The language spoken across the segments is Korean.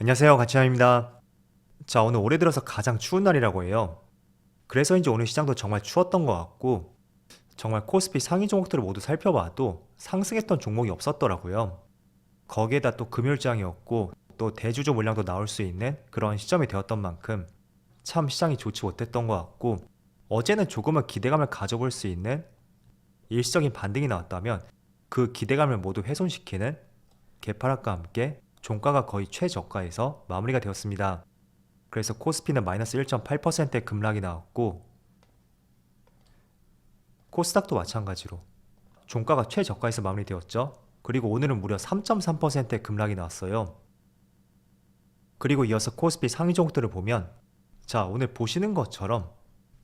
안녕하세요, 가치남입니다. 자, 오늘 올해 들어서 가장 추운 날이라고 해요. 그래서인지 오늘 시장도 정말 추웠던 것 같고, 정말 코스피 상위 종목들을 모두 살펴봐도 상승했던 종목이 없었더라고요. 거기에다 또 금요일장이었고, 또 대주주 물량도 나올 수 있는 그런 시점이 되었던 만큼 참 시장이 좋지 못했던 것 같고, 어제는 조금은 기대감을 가져볼 수 있는 일시적인 반등이 나왔다면 그 기대감을 모두 훼손시키는 개파락과 함께 종가가 거의 최저가에서 마무리가 되었습니다. 그래서 코스피는 마이너스 1.8%의 급락이 나왔고, 코스닥도 마찬가지로 종가가 최저가에서 마무리되었죠. 그리고 오늘은 무려 3.3%의 급락이 나왔어요. 그리고 이어서 코스피 상위 종목들을 보면, 자, 오늘 보시는 것처럼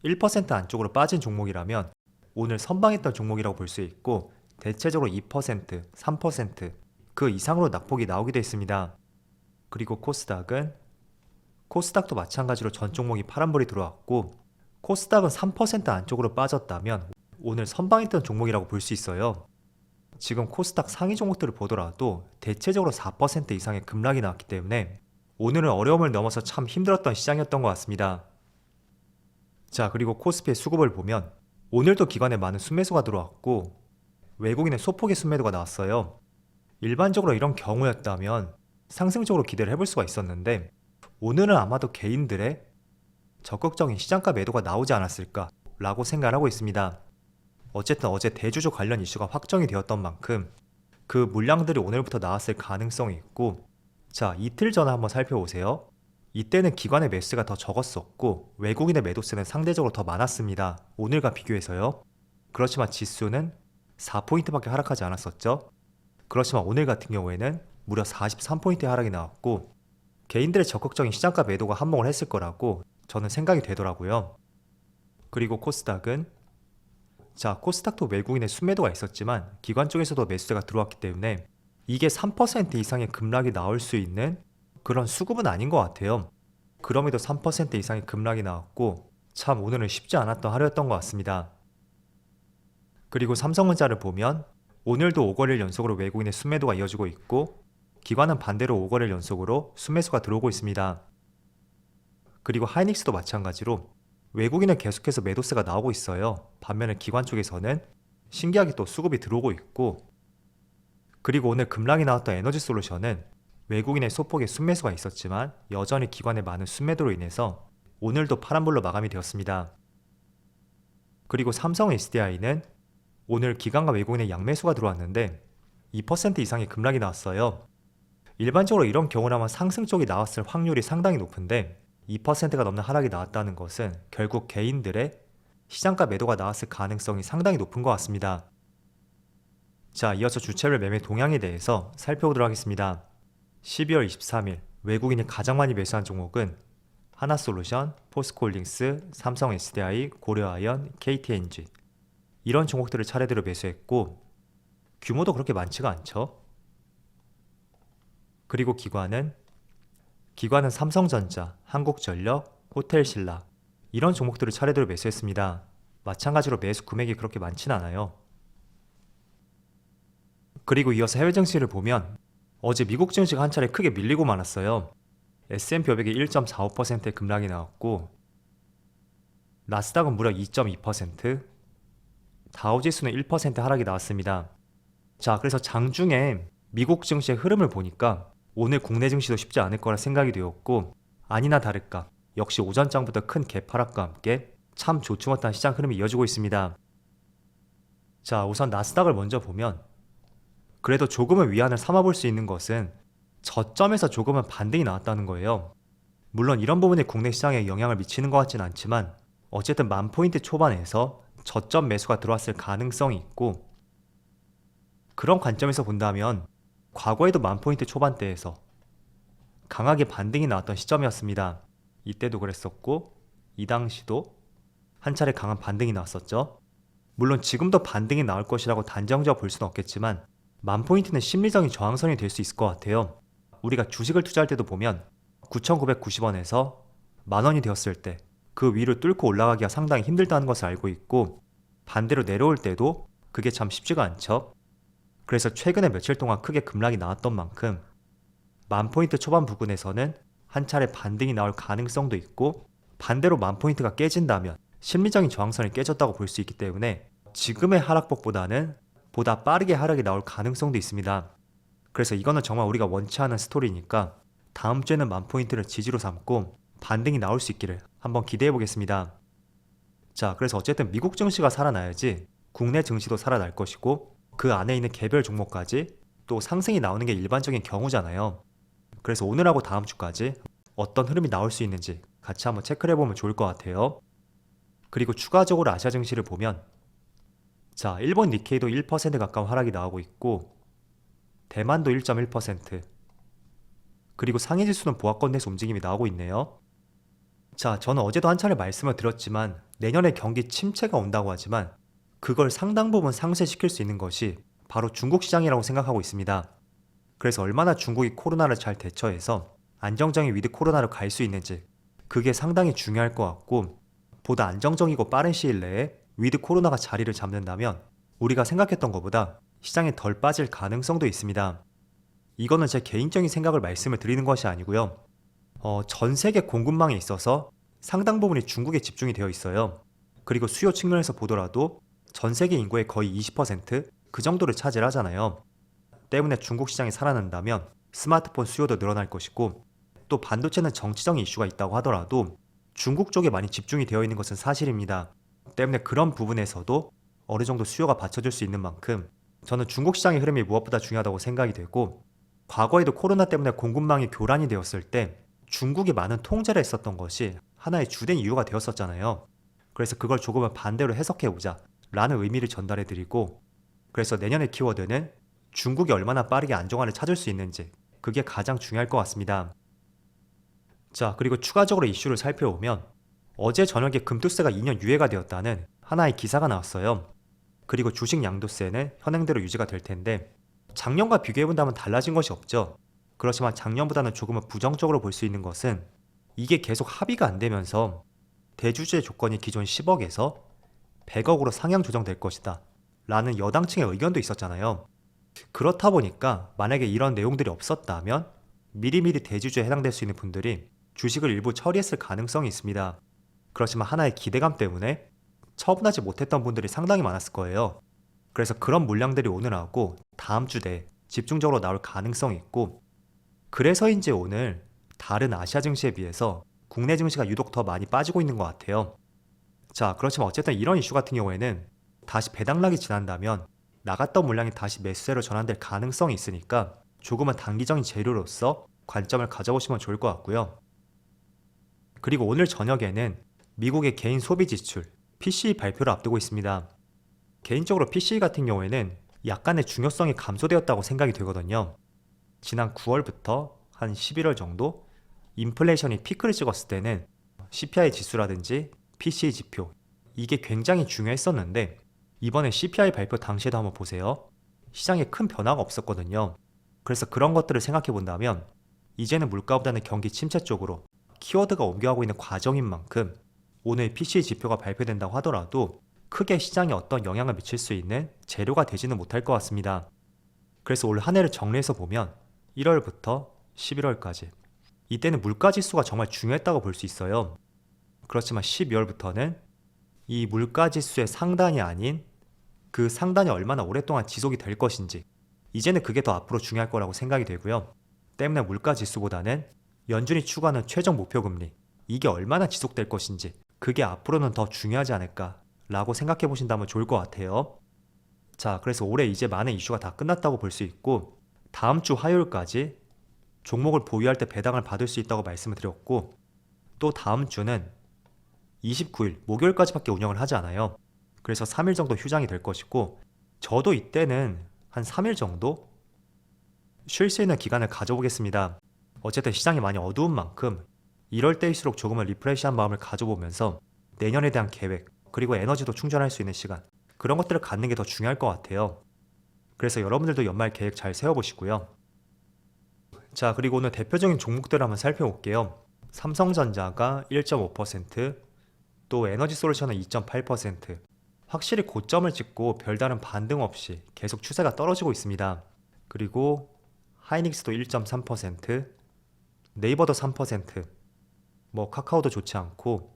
1% 안쪽으로 빠진 종목이라면 오늘 선방했던 종목이라고 볼 수 있고, 대체적으로 2%, 3%그 이상으로 낙폭이 나오기도 했습니다. 그리고 코스닥도 마찬가지로 전 종목이 파란불이 들어왔고, 코스닥은 3% 안쪽으로 빠졌다면 오늘 선방했던 종목이라고 볼 수 있어요. 지금 코스닥 상위 종목들을 보더라도 대체적으로 4% 이상의 급락이 나왔기 때문에 오늘은 어려움을 넘어서 참 힘들었던 시장이었던 것 같습니다. 자, 그리고 코스피의 수급을 보면 오늘도 기관에 많은 순매수가 들어왔고, 외국인의 소폭의 순매도가 나왔어요. 일반적으로 이런 경우였다면 상승적으로 기대를 해볼 수가 있었는데, 오늘은 아마도 개인들의 적극적인 시장가 매도가 나오지 않았을까 라고 생각하고 있습니다. 어쨌든 어제 대주주 관련 이슈가 확정이 되었던 만큼 그 물량들이 오늘부터 나왔을 가능성이 있고, 자, 이틀 전에 한번 살펴보세요. 이때는 기관의 매수가 더 적었었고 외국인의 매도세는 상대적으로 더 많았습니다. 오늘과 비교해서요. 그렇지만 지수는 4포인트밖에 하락하지 않았었죠. 그렇지만 오늘 같은 경우에는 무려 43포인트의 하락이 나왔고, 개인들의 적극적인 시장가 매도가 한몫을 했을 거라고 저는 생각이 되더라고요. 그리고 코스닥도 외국인의 순매도가 있었지만 기관 쪽에서도 매수세가 들어왔기 때문에 이게 3% 이상의 급락이 나올 수 있는 그런 수급은 아닌 것 같아요. 그럼에도 3% 이상의 급락이 나왔고, 참 오늘은 쉽지 않았던 하루였던 것 같습니다. 그리고 삼성전자를 보면 오늘도 5거래일 연속으로 외국인의 순매도가 이어지고 있고, 기관은 반대로 5거래일 연속으로 순매수가 들어오고 있습니다. 그리고 하이닉스도 마찬가지로 외국인은 계속해서 매도세가 나오고 있어요. 반면에 기관 쪽에서는 신기하게 또 수급이 들어오고 있고, 그리고 오늘 급락이 나왔던 에너지솔루션은 외국인의 소폭의 순매수가 있었지만 여전히 기관의 많은 순매도로 인해서 오늘도 파란불로 마감이 되었습니다. 그리고 삼성 SDI는 오늘 기관과 외국인의 양매수가 들어왔는데 2% 이상의 급락이 나왔어요. 일반적으로 이런 경우라면 상승 쪽이 나왔을 확률이 상당히 높은데 2%가 넘는 하락이 나왔다는 것은 결국 개인들의 시장가 매도가 나왔을 가능성이 상당히 높은 것 같습니다. 자, 이어서 주체별 매매 동향에 대해서 살펴보도록 하겠습니다. 12월 23일 외국인이 가장 많이 매수한 종목은 하나솔루션, 포스코홀딩스, 삼성 SDI, 고려아연, KTNG 이런 종목들을 차례대로 매수했고, 규모도 그렇게 많지가 않죠. 그리고 기관은 삼성전자, 한국전력, 호텔신라 이런 종목들을 차례대로 매수했습니다. 마찬가지로 매수 금액이 그렇게 많진 않아요. 그리고 이어서 해외 증시를 보면 어제 미국 증시가 한 차례 크게 밀리고 말았어요. S&P 500이 1.45%의 급락이 나왔고, 나스닥은 무려 2.2%, 다우지수는 1% 하락이 나왔습니다. 자, 그래서 장중에 미국 증시의 흐름을 보니까 오늘 국내 증시도 쉽지 않을 거라 생각이 되었고, 아니나 다를까 역시 오전장부터 큰 개파락과 함께 참 조춤했던 시장 흐름이 이어지고 있습니다. 자, 우선 나스닥을 먼저 보면 그래도 조금은 위안을 삼아볼 수 있는 것은 저점에서 조금은 반등이 나왔다는 거예요. 물론 이런 부분이 국내 시장에 영향을 미치는 것 같진 않지만 어쨌든 10,000포인트 초반에서 저점 매수가 들어왔을 가능성이 있고, 그런 관점에서 본다면 과거에도 10,000포인트 초반대에서 강하게 반등이 나왔던 시점이었습니다. 이때도 그랬었고 이 당시도 한 차례 강한 반등이 나왔었죠. 물론 지금도 반등이 나올 것이라고 단정지어 볼 수는 없겠지만 10,000포인트는 심리적인 저항선이 될 수 있을 것 같아요. 우리가 주식을 투자할 때도 보면 9,990원에서 만원이 되었을 때 그 위를 뚫고 올라가기가 상당히 힘들다는 것을 알고 있고, 반대로 내려올 때도 그게 참 쉽지가 않죠. 그래서 최근에 며칠 동안 크게 급락이 나왔던 만큼 10,000포인트 초반 부근에서는 한 차례 반등이 나올 가능성도 있고, 반대로 10,000포인트가 깨진다면 심리적인 저항선이 깨졌다고 볼 수 있기 때문에 지금의 하락폭보다는 보다 빠르게 하락이 나올 가능성도 있습니다. 그래서 이거는 정말 우리가 원치 않은 스토리니까 다음 주에는 10,000포인트를 지지로 삼고 반등이 나올 수 있기를 한번 기대해 보겠습니다. 자, 그래서 어쨌든 미국 증시가 살아나야지 국내 증시도 살아날 것이고, 그 안에 있는 개별 종목까지 또 상승이 나오는 게 일반적인 경우잖아요. 그래서 오늘하고 다음 주까지 어떤 흐름이 나올 수 있는지 같이 한번 체크를 해보면 좋을 것 같아요. 그리고 추가적으로 아시아 증시를 보면, 자, 일본 니케이도 1% 가까운 하락이 나오고 있고, 대만도 1.1%, 그리고 상해 지수는 보합권에서 움직임이 나오고 있네요. 자, 저는 어제도 한 차례 말씀을 드렸지만 내년에 경기 침체가 온다고 하지만 그걸 상당 부분 상쇄시킬 수 있는 것이 바로 중국 시장이라고 생각하고 있습니다. 그래서 얼마나 중국이 코로나를 잘 대처해서 안정적인 위드 코로나로 갈 수 있는지, 그게 상당히 중요할 것 같고, 보다 안정적이고 빠른 시일 내에 위드 코로나가 자리를 잡는다면 우리가 생각했던 것보다 시장에 덜 빠질 가능성도 있습니다. 이거는 제 개인적인 생각을 말씀을 드리는 것이 아니고요. 전 세계 공급망에 있어서 상당 부분이 중국에 집중이 되어 있어요. 그리고 수요 측면에서 보더라도 전 세계 인구의 거의 20%그 정도를 차지하잖아요. 때문에 중국 시장이 살아난다면 스마트폰 수요도 늘어날 것이고, 또 반도체는 정치적인 이슈가 있다고 하더라도 중국 쪽에 많이 집중이 되어 있는 것은 사실입니다. 때문에 그런 부분에서도 어느 정도 수요가 받쳐줄 수 있는 만큼 저는 중국 시장의 흐름이 무엇보다 중요하다고 생각이 되고, 과거에도 코로나 때문에 공급망이 교란이 되었을 때 중국이 많은 통제를 했었던 것이 하나의 주된 이유가 되었었잖아요. 그래서 그걸 조금은 반대로 해석해보자 라는 의미를 전달해드리고, 그래서 내년의 키워드는 중국이 얼마나 빠르게 안정화를 찾을 수 있는지, 그게 가장 중요할 것 같습니다. 자, 그리고 추가적으로 이슈를 살펴보면 어제 저녁에 금투세가 2년 유예가 되었다는 하나의 기사가 나왔어요. 그리고 주식 양도세는 현행대로 유지가 될 텐데, 작년과 비교해본다면 달라진 것이 없죠. 그렇지만 작년보다는 조금은 부정적으로 볼 수 있는 것은 이게 계속 합의가 안 되면서 대주주의 조건이 기존 10억에서 100억으로 상향 조정될 것이다 라는 여당 층의 의견도 있었잖아요. 그렇다 보니까 만약에 이런 내용들이 없었다면 미리미리 대주주에 해당될 수 있는 분들이 주식을 일부 처리했을 가능성이 있습니다. 그렇지만 하나의 기대감 때문에 처분하지 못했던 분들이 상당히 많았을 거예요. 그래서 그런 물량들이 오늘하고 다음 주 내에 집중적으로 나올 가능성이 있고, 그래서인지 오늘 다른 아시아 증시에 비해서 국내 증시가 유독 더 많이 빠지고 있는 것 같아요. 자, 그렇지만 어쨌든 이런 이슈 같은 경우에는 다시 배당락이 지난다면 나갔던 물량이 다시 매수세로 전환될 가능성이 있으니까 조금은 단기적인 재료로서 관점을 가져보시면 좋을 것 같고요. 그리고 오늘 저녁에는 미국의 개인 소비 지출 PCE 발표를 앞두고 있습니다. 개인적으로 PCE 같은 경우에는 약간의 중요성이 감소되었다고 생각이 되거든요. 지난 9월부터 한 11월 정도 인플레이션이 피크를 찍었을 때는 CPI 지수라든지 PCE 지표, 이게 굉장히 중요했었는데, 이번에 CPI 발표 당시에도 한번 보세요. 시장에 큰 변화가 없었거든요. 그래서 그런 것들을 생각해 본다면 이제는 물가보다는 경기 침체 쪽으로 키워드가 옮겨가고 있는 과정인 만큼 오늘 PCE 지표가 발표된다고 하더라도 크게 시장에 어떤 영향을 미칠 수 있는 재료가 되지는 못할 것 같습니다. 그래서 올 한 해를 정리해서 보면 1월부터 11월까지 이때는 물가지수가 정말 중요했다고 볼 수 있어요. 그렇지만 12월부터는 이 물가지수의 상단이 아닌 그 상단이 얼마나 오랫동안 지속이 될 것인지, 이제는 그게 더 앞으로 중요할 거라고 생각이 되고요. 때문에 물가지수보다는 연준이 추구하는 최종 목표금리, 이게 얼마나 지속될 것인지, 그게 앞으로는 더 중요하지 않을까 라고 생각해 보신다면 좋을 것 같아요. 자, 그래서 올해 이제 많은 이슈가 다 끝났다고 볼 수 있고, 다음 주 화요일까지 종목을 보유할 때 배당을 받을 수 있다고 말씀을 드렸고, 또 다음 주는 29일 목요일까지밖에 운영을 하지 않아요. 그래서 3일 정도 휴장이 될 것이고, 저도 이때는 한 3일 정도 쉴 수 있는 기간을 가져보겠습니다. 어쨌든 시장이 많이 어두운 만큼 이럴 때일수록 조금은 리프레시한 마음을 가져보면서 내년에 대한 계획, 그리고 에너지도 충전할 수 있는 시간, 그런 것들을 갖는 게 더 중요할 것 같아요. 그래서 여러분들도 연말 계획 잘 세워보시고요. 자, 그리고 오늘 대표적인 종목들을 한번 살펴볼게요. 삼성전자가 1.5%, 또 에너지솔루션은 2.8%, 확실히 고점을 찍고 별다른 반등 없이 계속 추세가 떨어지고 있습니다. 그리고 하이닉스도 1.3%, 네이버도 3%, 뭐 카카오도 좋지 않고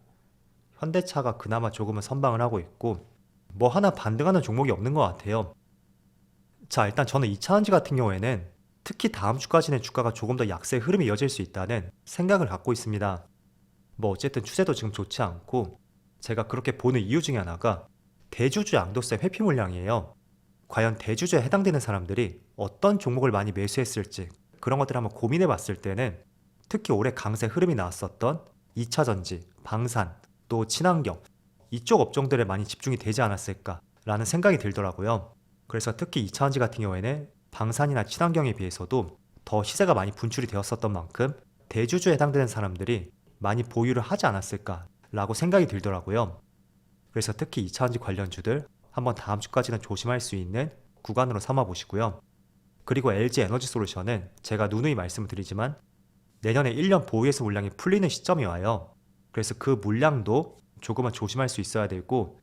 현대차가 그나마 조금은 선방을 하고 있고 뭐 하나 반등하는 종목이 없는 것 같아요. 자, 일단 저는 2차전지 같은 경우에는 특히 다음 주까지는 주가가 조금 더 약세 흐름이 이어질 수 있다는 생각을 갖고 있습니다. 뭐 어쨌든 추세도 지금 좋지 않고 제가 그렇게 보는 이유 중에 하나가 대주주 양도세 회피 물량이에요. 과연 대주주에 해당되는 사람들이 어떤 종목을 많이 매수했을지 그런 것들을 한번 고민해 봤을 때는 특히 올해 강세 흐름이 나왔었던 2차전지, 방산, 또 친환경 이쪽 업종들에 많이 집중이 되지 않았을까라는 생각이 들더라고요. 그래서 특히 2차전지 같은 경우에는 방산이나 친환경에 비해서도 더 시세가 많이 분출이 되었었던 만큼 대주주에 해당되는 사람들이 많이 보유를 하지 않았을까라고 생각이 들더라고요. 그래서 특히 2차전지 관련주들 한번 다음 주까지는 조심할 수 있는 구간으로 삼아 보시고요. 그리고 LG 에너지 솔루션은 제가 누누이 말씀을 드리지만 내년에 1년 보유해서 물량이 풀리는 시점이 와요. 그래서 그 물량도 조금은 조심할 수 있어야 되고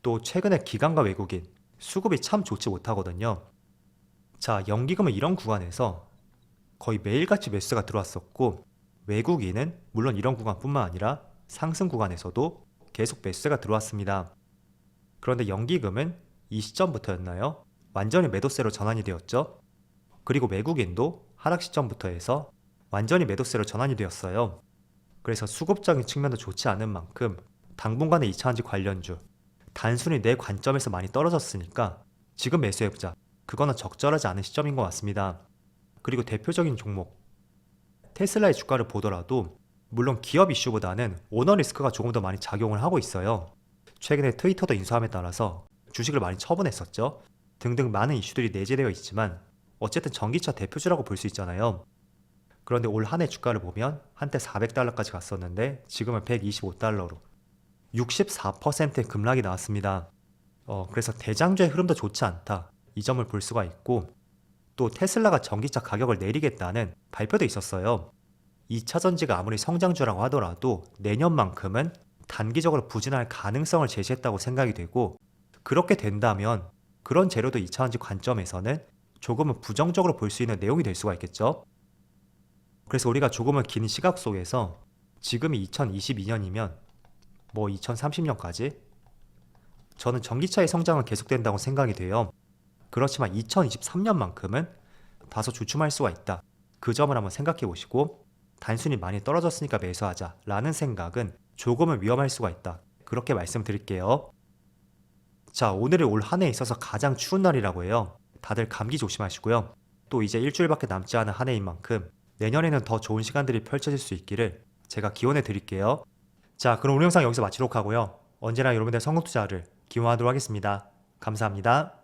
또 최근에 기관과 외국인 수급이 참 좋지 못하거든요. 자, 연기금은 이런 구간에서 거의 매일같이 매수가 들어왔었고 외국인은 물론 이런 구간뿐만 아니라 상승 구간에서도 계속 매수가 들어왔습니다. 그런데 연기금은 이 시점부터였나요? 완전히 매도세로 전환이 되었죠. 그리고 외국인도 하락 시점부터 해서 완전히 매도세로 전환이 되었어요. 그래서 수급적인 측면도 좋지 않은 만큼 당분간의 2차전지 관련주 단순히 내 관점에서 많이 떨어졌으니까 지금 매수해보자. 그거는 적절하지 않은 시점인 것 같습니다. 그리고 대표적인 종목 테슬라의 주가를 보더라도 물론 기업 이슈보다는 오너 리스크가 조금 더 많이 작용을 하고 있어요. 최근에 트위터도 인수함에 따라서 주식을 많이 처분했었죠. 등등 많은 이슈들이 내재되어 있지만 어쨌든 전기차 대표주라고 볼 수 있잖아요. 그런데 올 한 해 주가를 보면 한때 400달러까지 갔었는데 지금은 125달러로 64%의 급락이 나왔습니다. 그래서 대장주의 흐름도 좋지 않다. 이 점을 볼 수가 있고 또 테슬라가 전기차 가격을 내리겠다는 발표도 있었어요. 2차전지가 아무리 성장주라고 하더라도 내년만큼은 단기적으로 부진할 가능성을 제시했다고 생각이 되고 그렇게 된다면 그런 재료도 2차전지 관점에서는 조금은 부정적으로 볼 수 있는 내용이 될 수가 있겠죠. 그래서 우리가 조금은 긴 시각 속에서 지금이 2022년이면 뭐 2030년까지 저는 전기차의 성장은 계속된다고 생각이 돼요. 그렇지만 2023년만큼은 다소 주춤할 수가 있다. 그 점을 한번 생각해 보시고 단순히 많이 떨어졌으니까 매수하자 라는 생각은 조금은 위험할 수가 있다. 그렇게 말씀드릴게요. 자, 오늘이 올 한 해에 있어서 가장 추운 날이라고 해요. 다들 감기 조심하시고요. 또 이제 일주일밖에 남지 않은 한 해인 만큼 내년에는 더 좋은 시간들이 펼쳐질 수 있기를 제가 기원해 드릴게요. 자, 그럼 오늘 영상 여기서 마치도록 하고요. 언제나 여러분들의 성공 투자를 기원하도록 하겠습니다. 감사합니다.